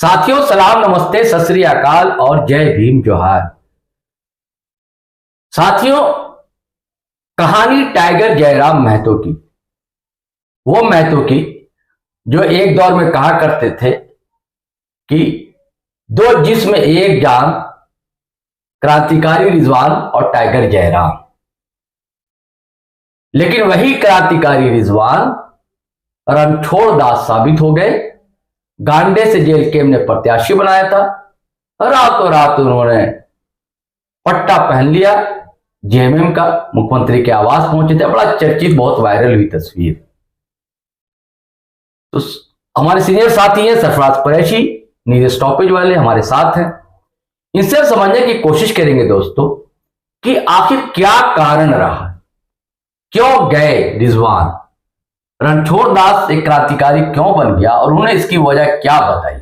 साथियों, सलाम, नमस्ते, सत श्री अकाल और जय भीम जोहार। साथियों, कहानी टाइगर जयराम महतो की, वो महतो की जो एक दौर में कहा करते थे कि दो जिस्म एक जान, क्रांतिकारी रिजवान और टाइगर जयराम। लेकिन वही क्रांतिकारी रिजवान रणछोड़ दास साबित हो गए। गांडे से जेल केम ने प्रत्याशी बनाया था, रातों रात उन्होंने पट्टा पहन लिया, जेएमएम का मुख्यमंत्री के आवास पहुंचे थे। बड़ा चर्चित, बहुत वायरल हुई तस्वीर। तो हमारे सीनियर साथी हैं सरफराज कुरैशी, नीरज स्टॉपेज वाले हमारे साथ हैं। इनसे समझने की कोशिश करेंगे दोस्तों कि आखिर क्या कारण रहा, क्यों गए रिजवान, रणछोड़ दास एक क्रांतिकारी क्यों बन गया और उन्होंने इसकी वजह क्या बताई।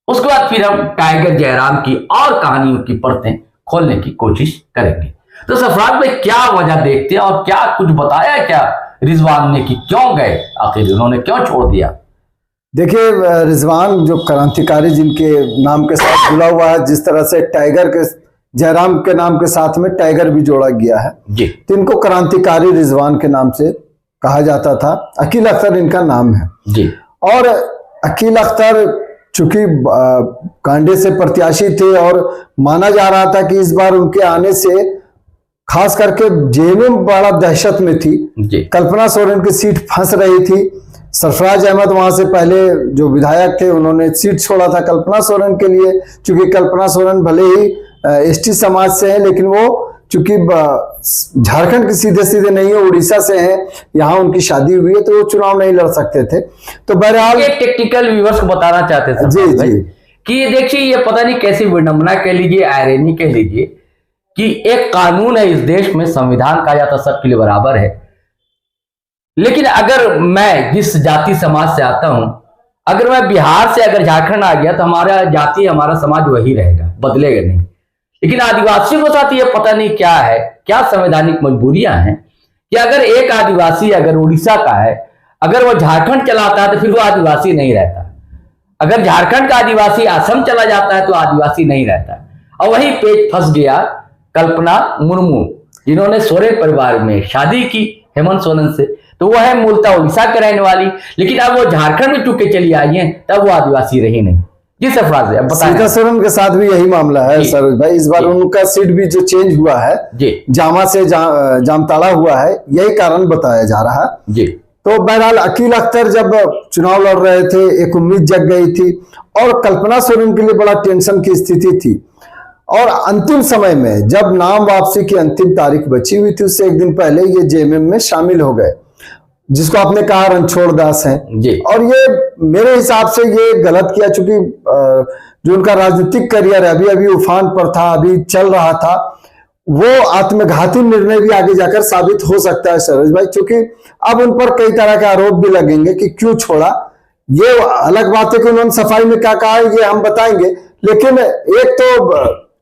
उसके बाद फिर हम टाइगर जयराम की और कहानियों की परतें खोलने की कोशिश करेंगे। तो सरफराज भाई, क्या वजह देखते हैं और क्या कुछ बताया क्या रिजवान ने कि क्यों गए, आखिर उन्होंने क्यों छोड़ दिया? देखिए, रिजवान जो क्रांतिकारी जिनके नाम के साथ जुड़ा हुआ है, जिस तरह से टाइगर के जयराम के नाम के साथ में टाइगर भी जोड़ा गया है जी, तो इनको क्रांतिकारी रिजवान के नाम से कहा जाता था। अकील अख्तर इनका नाम है जी। और अकील अख्तर चूंकि कांडे से प्रत्याशी थे और माना जा रहा था कि इस बार उनके आने से खास करके जेएमएम बड़ा दहशत में थी जी। कल्पना सोरेन की सीट फंस रही थी। सरफराज अहमद वहां से पहले जो विधायक थे, उन्होंने सीट छोड़ा था कल्पना सोरेन के लिए, चूंकि कल्पना सोरेन भले ही एसटी समाज से है, लेकिन वो चूंकि झारखंड के सीधे सीधे नहीं है, उड़ीसा से हैं, यहाँ उनकी शादी हुई है, तो वो चुनाव नहीं लड़ सकते थे। तो बहरहाल एक टेक्निकल व्यूअर्स को बताना चाहते थे जी जी कि ये देखिए, ये पता नहीं कैसी विडंबना कह लीजिए, आयरनी कह लीजिए कि एक कानून है इस देश में, संविधान कहा जाता सबके लिए बराबर है। लेकिन अगर मैं जिस जाति समाज से आता हूं, अगर मैं बिहार से अगर झारखंड आ गया तो हमारा जाति, हमारा समाज वही रहेगा, बदलेगा नहीं। लेकिन आदिवासियों के साथ ये पता नहीं क्या है, क्या संवैधानिक मजबूरियां हैं कि अगर एक आदिवासी अगर उड़ीसा का है, अगर वो झारखंड चला आता है तो फिर वो आदिवासी नहीं रहता। अगर झारखंड का आदिवासी असम चला जाता है तो आदिवासी नहीं रहता। और वही पेच फंस गया कल्पना मुर्मू, जिन्होंने सोरेन परिवार में शादी की हेमंत सोरेन से, तो वो है मूलतः उड़ीसा के रहने वाली, लेकिन अब वो झारखंड में चुके चली आई हैं, तब वो आदिवासी रही नहीं। जी सरफराज, अब बताएं। सीता सोरेन के साथ भी यही मामला है सरोज भाई। इस बार उनका सीट भी जो चेंज हुआ है जामा से जामताड़ा हुआ है, यही कारण बताया जा रहा है जी। तो बहरहाल अकील अख्तर जब चुनाव लड़ रहे थे, एक उम्मीद जग गई थी और कल्पना सोरेन के लिए बड़ा टेंशन की स्थिति थी। और अंतिम समय में जब नाम वापसी की अंतिम तारीख बची हुई थी, उससे एक दिन पहले ये जेएमएम में शामिल हो गए, जिसको आपने कहा रणछोड़ दास हैं जी। और ये मेरे हिसाब से ये गलत किया, चूंकि जो उनका राजनीतिक करियर है अभी अभी उफान पर था, अभी चल रहा था, वो आत्मघाती निर्णय भी आगे जाकर साबित हो सकता है सरोज भाई, क्योंकि अब उन पर कई तरह के आरोप भी लगेंगे कि क्यों छोड़ा। ये अलग बात है कि उन्होंने सफाई में क्या कहा है ये हम बताएंगे, लेकिन एक तो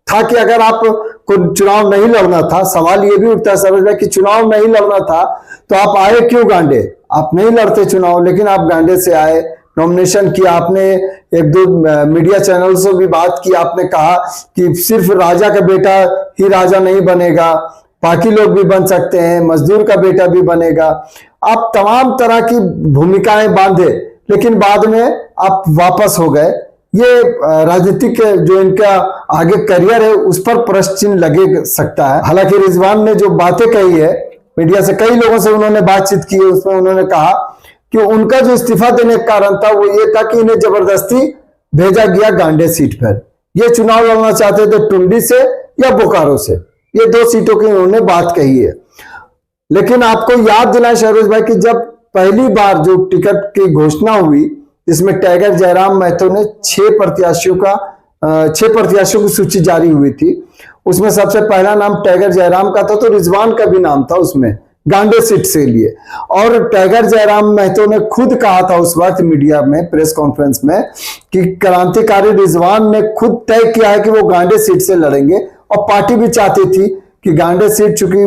था कि अगर आप को चुनाव नहीं लड़ना था, सवाल ये भी उठता है सरोज भाई कि चुनाव नहीं लड़ना था तो आप आए क्यों गांडे? आप नहीं लड़ते चुनाव, लेकिन आप गांडे से आए, नॉमिनेशन किया आपने, एक दो मीडिया चैनल से भी बात की, आपने कहा कि सिर्फ राजा का बेटा ही राजा नहीं बनेगा, बाकी लोग भी बन सकते हैं, मजदूर का बेटा भी बनेगा। आप तमाम तरह की भूमिकाएं बांधे, लेकिन बाद में आप वापस हो गए। ये राजनीतिक जो इनका आगे करियर है उस पर प्रश्न चिन्ह लगे सकता है। हालांकि रिजवान ने जो बातें कही है, मीडिया से कई लोगों से उन्होंने बातचीत की है, उसमें उन्होंने कहा कि उनका जो इस्तीफा देने का कारण था वो ये था कि इन्हें जबरदस्ती भेजा गया गांडे सीट पर। ये चुनाव लड़ना चाहते थे टुंडी से या बोकारो से, ये दो सीटों की उन्होंने बात कही है। लेकिन आपको याद दिलाएं शहरोज भाई कि जब पहली बार जो टिकट की घोषणा हुई, इसमें टाइगर जयराम महतो ने 6 प्रत्याशियों की सूची जारी हुई थी, उसमें सबसे पहला नाम टाइगर जयराम का था, तो रिजवान का भी नाम था उसमें गांडे सीट से लिए। और टाइगर जयराम महतो ने खुद कहा था उस वक्त मीडिया में प्रेस कॉन्फ्रेंस में कि क्रांतिकारी रिजवान ने खुद तय किया है कि वो गांडे सीट से लड़ेंगे, और पार्टी भी चाहती थी कि गांडे सीट चूंकि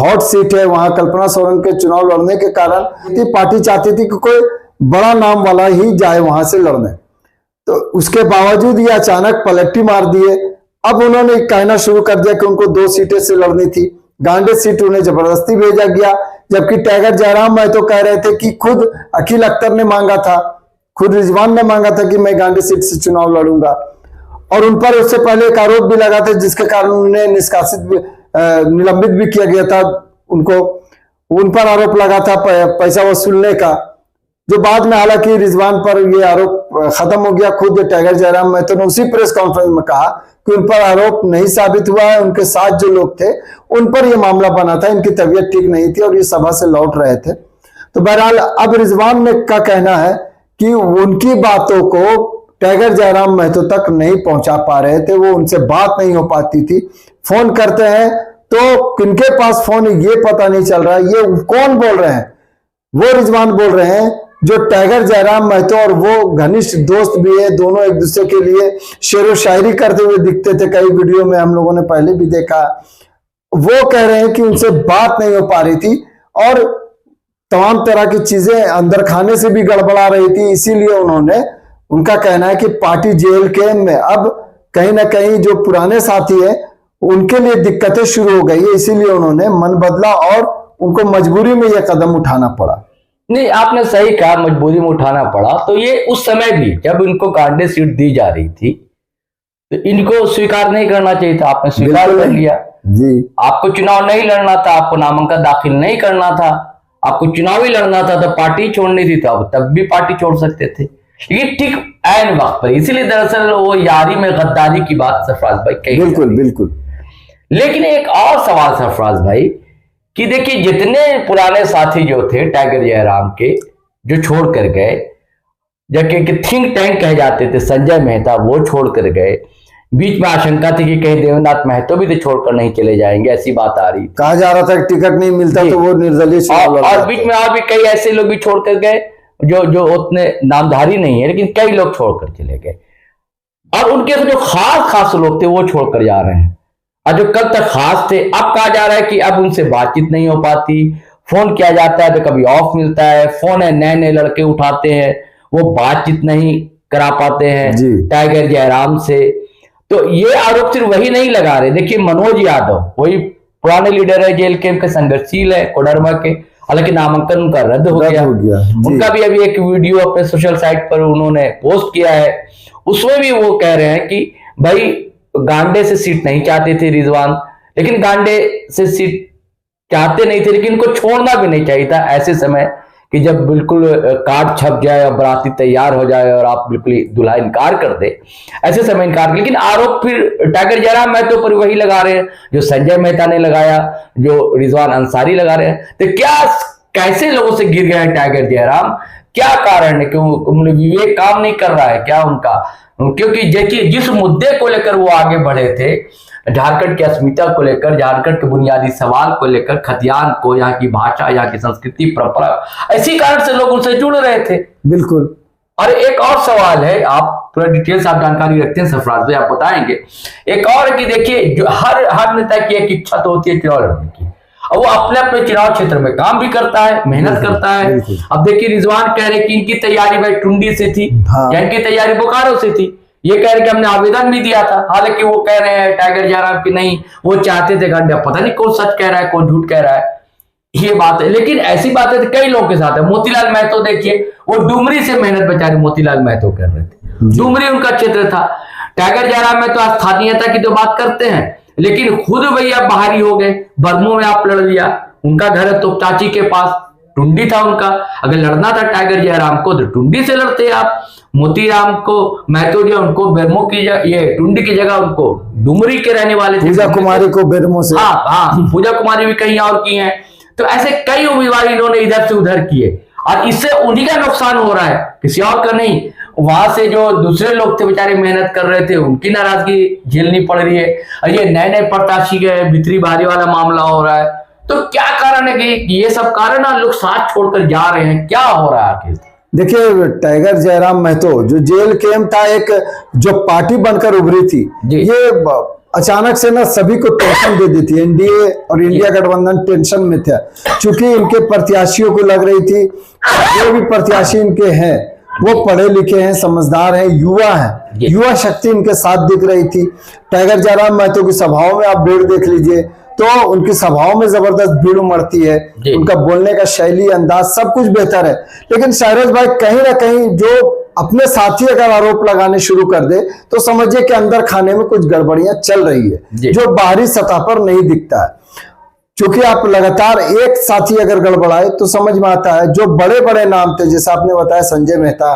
हॉट सीट है, वहां कल्पना सोरेन के चुनाव लड़ने के कारण पार्टी चाहती थी कि कोई बड़ा नाम वाला ही जाए वहां से लड़ने। तो उसके बावजूद ये अचानक पलटी मार दिए। अब उन्होंने कहना शुरू कर दिया कि उनको 2 सीटें से लड़नी थी, गांडे सीट उन्हें जबरदस्ती भेजा गया, जबकि टाइगर जयराम महतो कह रहे थे कि खुद अखिल अख्तर ने मांगा था, खुद रिजवान ने मांगा था कि मैं गांडे सीट से चुनाव लड़ूंगा। और उन पर उससे पहले एक आरोप भी लगा था जिसके कारण उन्हें निलंबित भी किया गया था। उन पर आरोप लगा था पैसा वसूलने का, जो बाद में हालांकि रिजवान पर ये आरोप खत्म हो गया। खुद टाइगर जयराम महतो ने उसी प्रेस कॉन्फ्रेंस में कहा कि उन पर आरोप नहीं साबित हुआ है, उनके साथ जो लोग थे उन पर यह मामला बना था, इनकी तबीयत ठीक नहीं थी और ये सभा से लौट रहे थे। तो बहरहाल अब रिजवान ने का कहना है कि उनकी बातों को टाइगर जयराम महतो तक नहीं पहुंचा पा रहे थे, वो उनसे बात नहीं हो पाती थी। फोन करते हैं तो किनके पास फोन ये पता नहीं चल रहा है। ये कौन बोल रहे हैं? वो रिजवान बोल रहे हैं जो टाइगर जयराम महतो और वो घनिष्ठ दोस्त भी है, दोनों एक दूसरे के लिए शेरो शायरी करते हुए दिखते थे, कई वीडियो में हम लोगों ने पहले भी देखा। वो कह रहे हैं कि उनसे बात नहीं हो पा रही थी और तमाम तरह की चीजें अंदर खाने से भी गड़बड़ा रही थी, इसीलिए उनका कहना है कि पार्टी जेल के में अब कहीं ना कहीं जो पुराने साथी है उनके लिए दिक्कतें शुरू हो गई है, इसीलिए उन्होंने मन बदला और उनको मजबूरी में यह कदम उठाना पड़ा। नहीं, आपने सही कहा, मजबूरी में उठाना पड़ा। तो ये उस समय भी जब इनको गांडे सीट दी जा रही थी तो इनको स्वीकार नहीं करना चाहिए था, आपने स्वीकार कर लिया जी। आपको चुनाव नहीं लड़ना था, आपको नामांकन दाखिल नहीं करना था, आपको चुनाव ही लड़ना था, तो पार्टी छोड़नी थी तो अब तब भी पार्टी छोड़ सकते थे। लेकिन ठीक ऐन वक्त पर, इसीलिए दरअसल वो यारी में गद्दारी की बात सरफराज भाई कही। बिल्कुल बिल्कुल। लेकिन एक और सवाल सरफराज भाई कि देखिए, जितने पुराने साथी जो थे टाइगर जयराम के, जो छोड़ कर गए, जबकि थिंक टैंक कहे जाते थे, संजय मेहता वो छोड़ कर गए। बीच में आशंका थी कि कहीं देवेंद्रनाथ महतो भी तो छोड़कर नहीं चले जाएंगे, ऐसी बात आ रही थी। कहा जा रहा था कि टिकट नहीं मिलता तो वो निर्दलीय और बीच में और भी कई ऐसे लोग भी छोड़ कर गए जो उतने नामधारी नहीं है, लेकिन कई लोग छोड़कर चले गए। और उनके जो खास लोग थे वो छोड़कर जा रहे हैं, और जो कल तक खास थे, अब कहा जा रहा है कि अब उनसे बातचीत नहीं हो पाती। फोन किया जाता है तो कभी ऑफ मिलता है, फोन है नए नए लड़के उठाते हैं, वो बातचीत नहीं करा पाते हैं टाइगर जयराम से। तो ये आरोप सिर्फ वही नहीं लगा रहे, देखिए मनोज यादव वही पुराने लीडर है, जेल कैंप के संघर्षशील है कोडरमा के, हालांकि नामांकन उनका रद्द हो गया। उनका भी अभी एक वीडियो अपने सोशल साइट पर उन्होंने पोस्ट किया है, उसमें भी वो कह रहे हैं कि भाई गांडे से सीट नहीं चाहते थे रिजवान, लेकिन गांडे से सीट चाहते नहीं थे, लेकिन इनको छोड़ना भी नहीं चाहिए था ऐसे समय कि जब बिल्कुल कार्ड छप जाए और बराती तैयार हो जाए और आप बिल्कुल दूल्हा इनकार कर दे, ऐसे समय इनकार। लेकिन आरोप फिर टाइगर जयराम महतो पर वही लगा रहे हैं जो संजय मेहता ने लगाया, जो रिजवान अंसारी लगा रहे हैं। तो क्या कैसे लोगों से गिर गया है टाइगर जयराम? क्या कारण है? क्यों विवेक काम नहीं कर रहा है क्या उनका? क्योंकि देखिए, जिस मुद्दे को लेकर वो आगे बढ़े थे, झारखंड की अस्मिता को लेकर, झारखंड के बुनियादी सवाल को लेकर, खतियान को, यहाँ की भाषा, यहाँ की संस्कृति परंपरा, इसी कारण से लोग उनसे जुड़ रहे थे। बिल्कुल। और एक और सवाल है, आप पूरा डिटेल से आप जानकारी रखते हैं सरफराज भाई, आप बताएंगे। एक और कि देखिए, जो हर नेता की एक इच्छा तो होती है चुनाव लड़ने की, और वो अपने अपने चुनाव क्षेत्र में काम भी करता है, मेहनत करता है। अब देखिए, रिजवान कह रहे कि इनकी तैयारी भाई टुंडी से थी, या इनकी तैयारी बोकारो से थी। ये कह रहे कि हमने आवेदन भी दिया था, हालांकि वो कह रहे हैं टाइगर जयराम की नहीं, वो चाहते थे गांडे। पता नहीं कौन सच कह रहा है कौन झूठ कह रहा है, ये बात है। लेकिन ऐसी बातें तो कई लोगों के साथ है। मोतीलाल महतो देखिए, वो डुमरी से मेहनत बेचारे मोतीलाल महतो कर रहे थे, डुमरी उनका क्षेत्र था। टाइगर जयराम में तो स्थानीयता की तो बात करते हैं, लेकिन खुद भैया बाहरी हो गए, बर्मो में आप लड़ लिया, उनका घर है तो चाची के पास, टुंडी था उनका। अगर लड़ना था टाइगर जयराम को तो टुंडी से लड़ते आप। मोतीराम को महतो जो उनको बेरमो की ये टुंडी की जगह उनको डुमरी के रहने वाले थे, पूजा कुमारी को बेरमो से, हाँ पूजा कुमारी भी कहीं और की हैं। तो ऐसे कई उम्मीदवार इन्होंने इधर से उधर किए, और इससे उन्हीं का नुकसान हो रहा है, किसी और का नहीं। वहां से जो दूसरे लोग थे बेचारे मेहनत कर रहे थे, उनकी नाराजगी झेलनी पड़ रही है, और ये नए नए प्रत्याशी के भीतरी बारी वाला मामला हो रहा है। तो क्या कारण है कि ये सब कारण है, लोग साथ छोड़कर जा रहे हैं, क्या हो रहा है आखिर? देखिए, टाइगर जयराम महतो जो जेल कैंप था, एक जो पार्टी बनकर उभरी थी, ये अचानक से ना सभी को टेंशन दे दी थी। एनडीए और इंडिया गठबंधन टेंशन में था, चूंकि इनके प्रत्याशियों को लग रही थी जो भी प्रत्याशी इनके हैं वो पढ़े लिखे हैं, समझदार हैं, युवा हैं, युवा शक्ति इनके साथ दिख रही थी। टाइगर जयराम महतो की सभाओं में आप भीड़ देख लीजिए तो उनकी सभाओं में जबरदस्त भीड़ उमड़ती है, उनका बोलने का शैली, अंदाज सब कुछ बेहतर है। लेकिन शायराज भाई कहीं ना कहीं जो अपने साथी अगर आरोप लगाने शुरू कर दे तो समझिए कि अंदर खाने में कुछ गड़बड़ियां चल रही है जो बाहरी सतह पर नहीं दिखता है। क्योंकि आप लगातार एक साथी अगर गड़बड़ाए तो समझ में आता है। जो बड़े बड़े नाम थे जैसे आपने बताया संजय मेहता,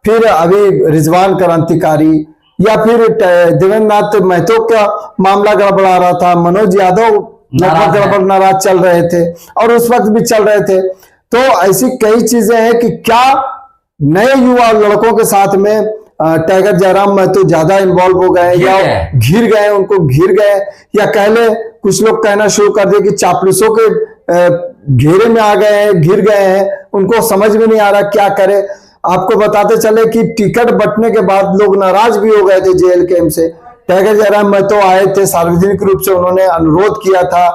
फिर अभी रिजवान क्रांतिकारी, या फिर देवेंद्रनाथ महतो का मामला गड़बड़ा रहा था, मनोज यादव लगभग गड़बड़ नाराज चल रहे थे और उस वक्त भी चल रहे थे। तो ऐसी कई चीजें हैं कि क्या नए युवा लड़कों के साथ में टाइगर जयराम महतो ज्यादा इन्वॉल्व हो गए या घिर गए, उनको घिर गए, या कह ले कुछ लोग कहना शुरू कर दिए कि चापलूसों के घेरे में आ गए हैं, घिर गए हैं, उनको समझ में नहीं आ रहा क्या करे। आपको बताते चले कि टिकट बंटने के बाद लोग नाराज भी हो गए थे जेल कैंप से। टाइगर जयराम महतो आए थे, सार्वजनिक रूप से उन्होंने अनुरोध किया था,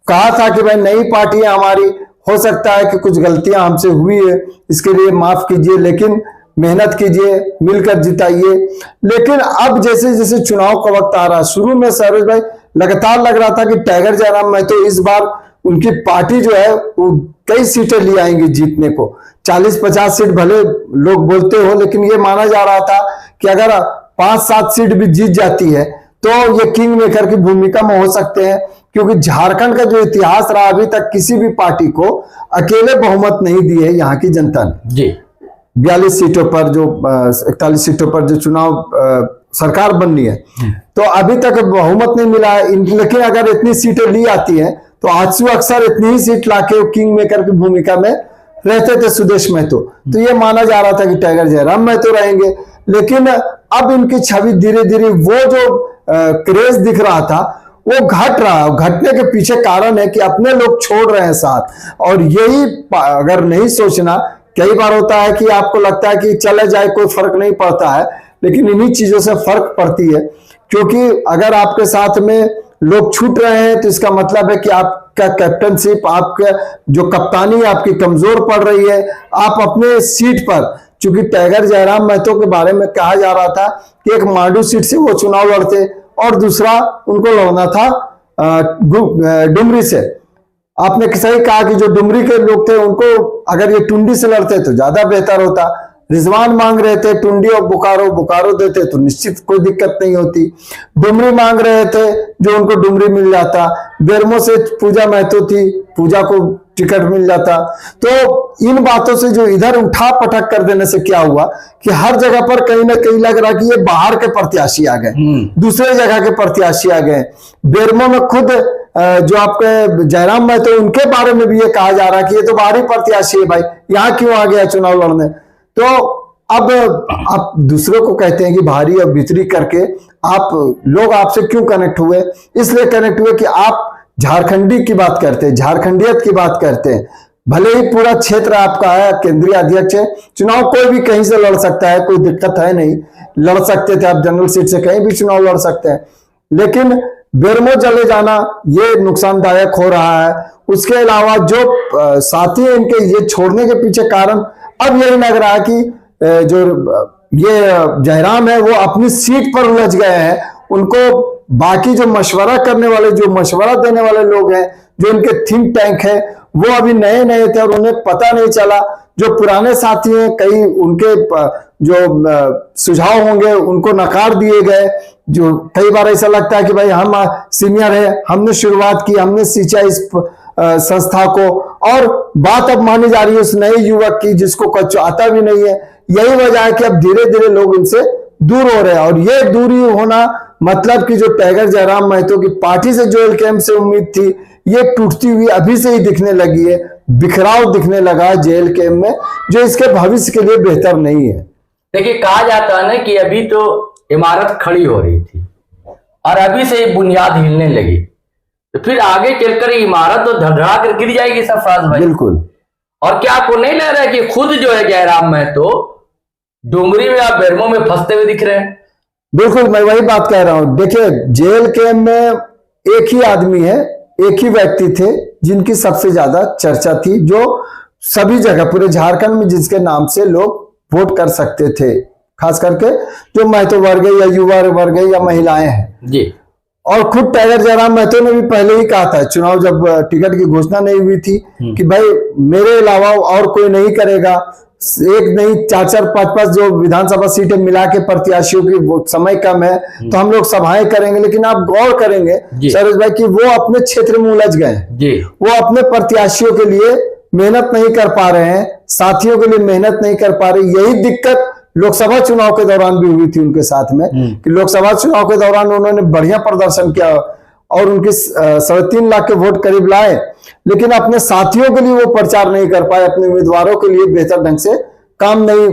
कहा था कि भाई नई पार्टी है हमारी, हो सकता है कि कुछ गलतियां हमसे हुई है, इसके लिए माफ कीजिए, लेकिन मेहनत कीजिए, मिलकर जिताइए। लेकिन अब जैसे जैसे चुनाव का वक्त आ रहा, शुरू में सरोज भाई लगातार लग रहा था कि टाइगर जयराम महतो इस बार उनकी पार्टी जो है वो कई सीटें ले आएंगी जीतने को, 40-50 सीट भले लोग बोलते हो, लेकिन ये माना जा रहा था कि अगर 5-7 सीट भी जीत जाती है तो ये किंग मेकर की भूमिका में हो सकते हैं। क्योंकि झारखंड का जो इतिहास रहा, अभी तक किसी भी पार्टी को अकेले बहुमत नहीं दी है यहाँ की जनता ने जी। 42 सीटों पर जो 41 सीटों पर जो चुनाव सरकार बननी है, तो अभी तक बहुमत नहीं मिला है। लेकिन अगर इतनी सीटें ली आती हैं तो आजसू अक्सर इतनी ही सीट लाके किंग मेकर की भूमिका में रहते थे सुदेश महतो। तो ये माना जा रहा था कि टाइगर जयराम महतो रहेंगे, लेकिन अब इनकी छवि धीरे धीरे वो जो क्रेज दिख रहा था वो घट रहा है। घटने के पीछे कारण है कि अपने लोग छोड़ रहे हैं साथ, और यही अगर नहीं सोचना, कई बार होता है कि आपको लगता है कि चले जाए कोई फर्क नहीं पड़ता है, लेकिन इन्हीं चीजों से फर्क पड़ती है। क्योंकि अगर आपके साथ में लोग छूट रहे हैं तो इसका मतलब है कि आपका कैप्टनशिप, आपका जो कप्तानी आपकी कमजोर पड़ रही है। आप अपने सीट पर, चूंकि टाइगर जयराम महतो के बारे में कहा जा रहा था कि एक मांडू सीट से वो चुनाव लड़ते और दूसरा उनको लड़ना था डुमरी से। आपने सही कहा कि जो डुमरी के लोग थे उनको अगर ये टुंडी से लड़ते तो ज्यादा बेहतर होता। रिजवान मांग रहे थे टुंडी और बोकारो देते तो निश्चित कोई दिक्कत नहीं होती। डुमरी मांग रहे थे जो उनको डुमरी मिल जाता। बेरमो से पूजा महतो थी, पूजा को टिकट मिल जाता। तो इन बातों से जो इधर उठा पटक कर देने से क्या हुआ कि हर जगह पर कहीं ना कहीं लग रहा कि ये बाहर के प्रत्याशी आ गए, दूसरे जगह के प्रत्याशी आ गए। बेरमो में खुद जो आपके जयराम महतो उनके बारे में भी ये कहा जा रहा है कि ये तो बाहरी प्रत्याशी है भाई, यहाँ क्यों आ गया चुनाव लड़ने। तो अब आप दूसरों को कहते हैं कि बाहरी और भीतरी करके आप लोग आपसे क्यों कनेक्ट हुए, इसलिए कनेक्ट हुए कि आप झारखंडी की बात करते हैं, झारखंडियत की बात करते हैं। भले ही पूरा क्षेत्र आपका है, केंद्रीय अध्यक्ष है, चुनाव कोई भी कहीं से लड़ सकता है, कोई दिक्कत है नहीं, लड़ सकते थे आप जनरल सीट से कहीं भी चुनाव लड़ सकते हैं। लेकिन बेरमो चले जाना ये नुकसानदायक हो रहा है। उसके अलावा जो साथी है इनके ये छोड़ने के पीछे कारण अब यही लग रहा है कि जो ये जयराम है वो अपनी सीट पर उलझ गए हैं। उनको बाकी जो मशवरा करने वाले, जो मशवरा देने वाले लोग हैं, जो इनके थिंक टैंक है, वो अभी नए नए थे और उन्हें पता नहीं चला। जो पुराने साथी हैं कई उनके जो सुझाव होंगे उनको नकार दिए गए। जो कई बार ऐसा लगता है कि भाई हम सीनियर है, हमने शुरुआत की, हमने सींचा इस संस्था को, और बात अब मानी जा रही है उस नए युवक की जिसको कुछ आता भी नहीं है। यही वजह है कि अब धीरे धीरे लोग इनसे दूर हो रहे हैं। और ये दूरी होना मतलब कि जो टाइगर जयराम महतो की पार्टी से जेल कैंप से उम्मीद थी, ये टूटती हुई अभी से ही दिखने लगी है। बिखराव दिखने लगा है जेल कैंप में, जो इसके भविष्य के लिए बेहतर नहीं है। देखिए, कहा जाता है ना कि अभी तो इमारत खड़ी हो रही थी और अभी से बुनियाद हिलने लगी, तो फिर आगे चलकर इमारत तो धड़धड़ा कर गिर जाएगी सरफराज भाई। बिल्कुल। और क्या आपको नहीं लग रहा है कि खुद जो है जयराम महतो डुमरी में या बेरमो में फंसते हुए दिख रहे हैं? बिल्कुल, मैं वही बात कह रहा हूं। देखिए, जेल कैंप में एक ही आदमी है, एक ही व्यक्ति थे जिनकी सबसे ज्यादा चर्चा थी, जो सभी जगह पूरे झारखंड में जिसके नाम से लोग वोट कर सकते थे, खास करके जो महतो वर्ग है या युवा वर्ग है या महिलाएं हैं जी। और खुद टाइगर जयराम महतो ने भी पहले ही कहा था, चुनाव जब टिकट की घोषणा नहीं हुई थी, कि भाई मेरे अलावा और कोई नहीं करेगा, एक नहीं 4-4, 5-5 जो विधानसभा सीटें मिला के प्रत्याशियों की वो समय कम है तो हम लोग सभाएं करेंगे। लेकिन आप गौर करेंगे सरोज भाई कि वो अपने क्षेत्र में उलझ गए हैं, वो अपने प्रत्याशियों के लिए मेहनत नहीं कर पा रहे हैं, साथियों के लिए मेहनत नहीं कर पा रहे। यही दिक्कत लोकसभा चुनाव के दौरान भी हुई थी उनके साथ में, कि लोकसभा चुनाव के दौरान उन्होंने बढ़िया प्रदर्शन किया और उनके 3.5 लाख के वोट करीब लाए, लेकिन अपने साथियों के लिए वो प्रचार नहीं कर पाए, अपने उम्मीदवारों के लिए बेहतर ढंग से काम नहीं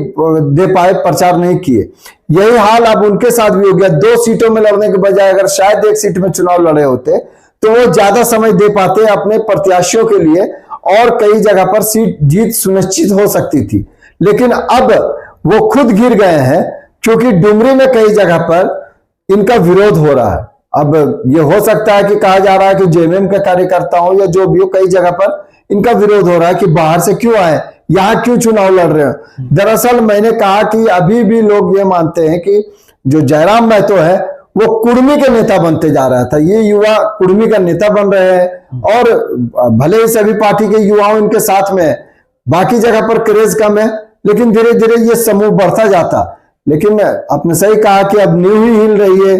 दे पाए, प्रचार नहीं किए। यही हाल अब उनके साथ भी हो गया। 2 सीटों में लड़ने के बजाय अगर शायद 1 सीट में चुनाव लड़े होते तो वो ज्यादा समय दे पाते अपने प्रत्याशियों के लिए और कई जगह पर सीट जीत सुनिश्चित हो सकती थी। लेकिन अब वो खुद गिर गए हैं क्योंकि डुमरी में कई जगह पर इनका विरोध हो रहा है। अब ये हो सकता है कि कहा जा रहा है कि जेएमएम का कार्यकर्ता हो या जो भी हो, कई जगह पर इनका विरोध हो रहा है कि बाहर से क्यों आए, यहां क्यों चुनाव लड़ रहे हो। दरअसल मैंने कहा कि अभी भी लोग ये मानते हैं कि जो जयराम महतो है वो कुर्मी के नेता बनते जा रहा था, ये युवा कुर्मी का नेता बन रहे हैं और भले ही सभी पार्टी के युवाओं इनके साथ में, बाकी जगह पर क्रेज कम है, लेकिन धीरे धीरे ये समूह बढ़ता जाता। लेकिन आपने सही कहा कि अब नींव ही हिल रही है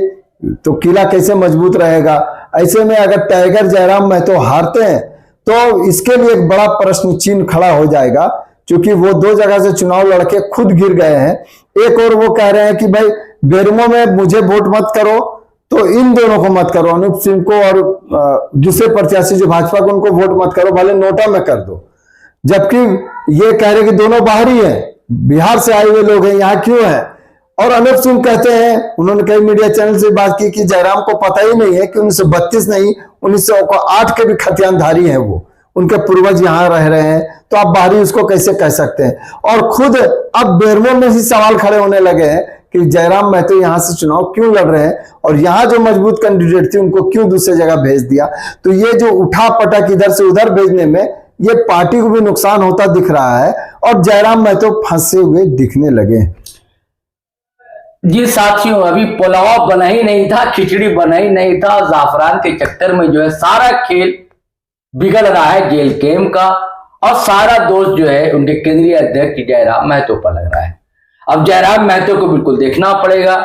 तो किला कैसे मजबूत रहेगा। ऐसे में अगर टाइगर जयराम महतो हारते हैं तो इसके लिए एक बड़ा प्रश्न चिन्ह खड़ा हो जाएगा, क्योंकि वो 2 जगह से चुनाव लड़के खुद गिर गए हैं। एक और वो कह रहे हैं कि भाई बेरमो में मुझे वोट मत करो तो इन दोनों को मत करो, अनूप सिंह को और दूसरे प्रत्याशी जो भाजपा को उनको वोट मत करो, भले नोटा में कर दो। जबकि ये कह रहे कि दोनों बाहरी हैं, बिहार से आए हुए लोग हैं, यहाँ क्यों हैं। और अनूप सिंह कहते हैं, उन्होंने कई मीडिया चैनल से बात की कि जयराम को पता ही नहीं है कि 1932 नहीं 1908 के भी खतियानधारी हैं वो, उनके पूर्वज यहाँ रह रहे हैं, तो आप बाहरी उसको कैसे कह सकते हैं। और खुद अब बेरमो में ही सवाल खड़े होने लगे हैं कि जयराम महतो यहाँ से चुनाव क्यों लड़ रहे हैं और यहाँ जो मजबूत कैंडिडेट थी उनको क्यों दूसरी जगह भेज दिया। तो ये जो उठा पटक इधर से उधर भेजने में ये पार्टी को भी नुकसान होता दिख रहा है और जयराम महतो फंसे हुए दिखने लगे। जी साथियों, अभी पुलाव बना ही नहीं था, खिचड़ी बना ही नहीं था, जाफरान के चक्कर में जो है सारा खेल बिगड़ रहा है जेल कैंप का और सारा दोष जो है उनके केंद्रीय अध्यक्ष जयराम महतो पर लग रहा है। अब जयराम महतो को बिल्कुल देखना पड़ेगा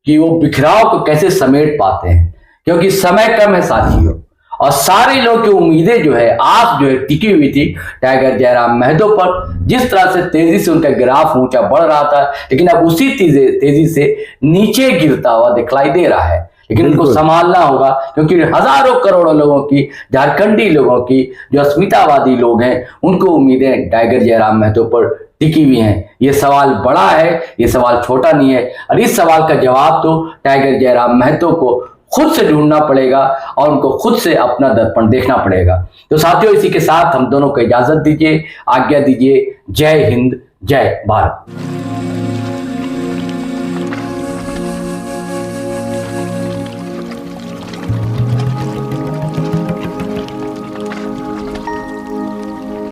कि वो बिखराव को कैसे समेट पाते हैं, क्योंकि समय कम है साथियों और सारे लोग की उम्मीदें जो है, आस जो है टिकी हुई थी टाइगर जयराम महतो पर। जिस तरह से तेजी से उनका ग्राफ ऊंचा बढ़ रहा था, लेकिन अब उसी तेजी से नीचे गिरता हुआ दिखलाई दे रहा है। लेकिन उनको संभालना होगा, क्योंकि हजारों करोड़ों लोगों की, झारखंडी लोगों की, जो अस्मितावादी लोग हैं, उनको उम्मीदें टाइगर जयराम महतो पर टिकी हुई हैं। ये सवाल बड़ा है, ये सवाल छोटा नहीं है और इस सवाल का जवाब तो टाइगर जयराम महतो को खुद से ढूंढना पड़ेगा और उनको खुद से अपना दर्पण देखना पड़ेगा। तो साथियों, इसी के साथ हम दोनों को इजाजत दीजिए, आज्ञा दीजिए। जय हिंद, जय भारत।